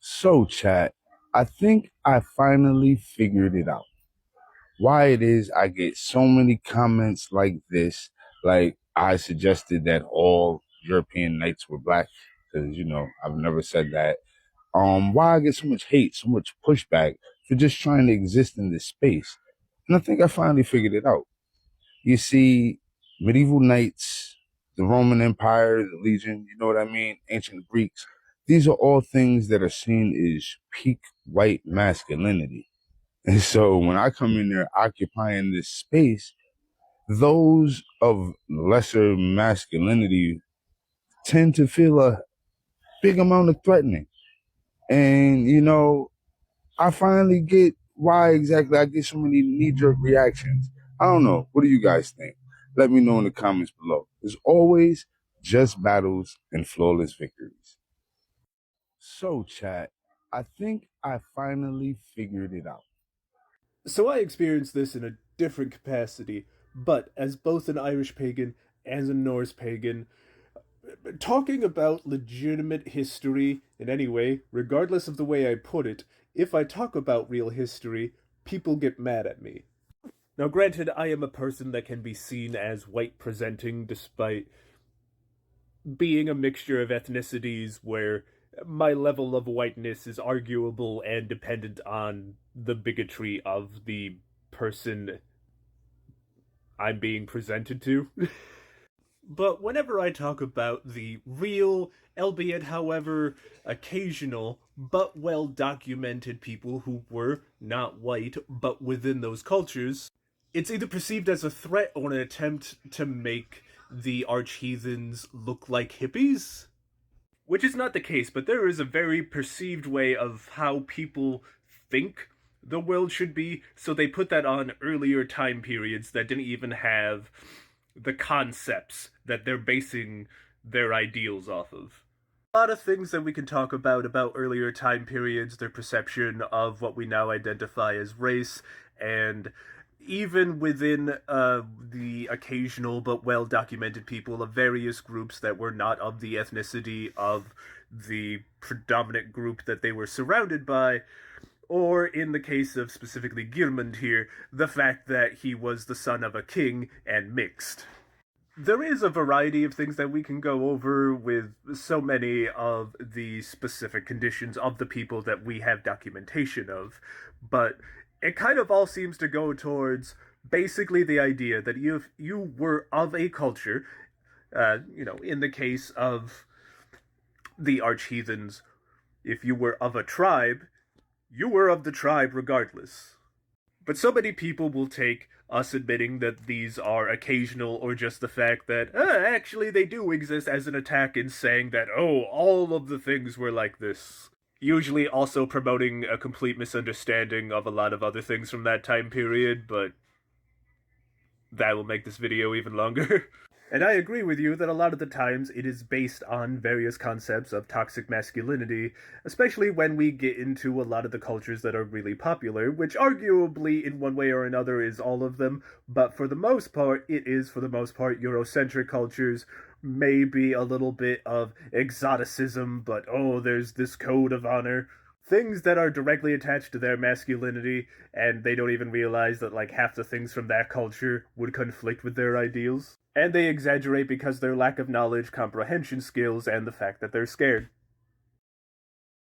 So, chat, I think I finally figured it out. Why it is I get so many comments like this, like I suggested that all European knights were black, because I've never said that. Why I get so much hate, so much pushback for just trying to exist in this space. And I think I finally figured it out. You see, medieval knights, the Roman Empire, the Legion, you know what I mean? Ancient Greeks. These are all things that are seen as peak white masculinity. And so when I come in there occupying this space, those of lesser masculinity tend to feel a big amount of threatening. And, I finally get why exactly I get so many knee-jerk reactions. I don't know. What do you guys think? Let me know in the comments below. As always, just battles and flawless victories. So, chat, I think I finally figured it out. So I experienced this in a different capacity, but as both an Irish pagan and a Norse pagan, talking about legitimate history in any way, regardless of the way I put it, if I talk about real history, people get mad at me. Now, granted, I am a person that can be seen as white presenting despite being a mixture of ethnicities where my level of whiteness is arguable and dependent on the bigotry of the person I'm being presented to. But whenever I talk about the real, albeit however occasional, but well documented people who were not white, but within those cultures, it's either perceived as a threat or an attempt to make the arch-heathens look like hippies. Which is not the case, but there is a very perceived way of how people think the world should be, so they put that on earlier time periods that didn't even have the concepts that they're basing their ideals off of. A lot of things that we can talk about earlier time periods, their perception of what we now identify as race, and even within the occasional but well documented people of various groups that were not of the ethnicity of the predominant group that they were surrounded by, or in the case of specifically Giermund here, the fact that he was the son of a king and mixed. There is a variety of things that we can go over with so many of the specific conditions of the people that we have documentation of, but it kind of all seems to go towards basically the idea that if you were of a culture, in the case of the arch-heathens, if you were of a tribe, you were of the tribe regardless. But so many people will take us admitting that these are occasional or just the fact that, actually they do exist as an attack in saying that, oh, all of the things were like this. Usually also promoting a complete misunderstanding of a lot of other things from that time period, but that will make this video even longer. And I agree with you that a lot of the times it is based on various concepts of toxic masculinity, especially when we get into a lot of the cultures that are really popular, which arguably in one way or another is all of them, but for the most part, it is for the most part Eurocentric cultures, maybe a little bit of exoticism, but oh, there's this code of honor. Things that are directly attached to their masculinity, and they don't even realize that like half the things from that culture would conflict with their ideals. And they exaggerate because their lack of knowledge, comprehension skills, and the fact that they're scared.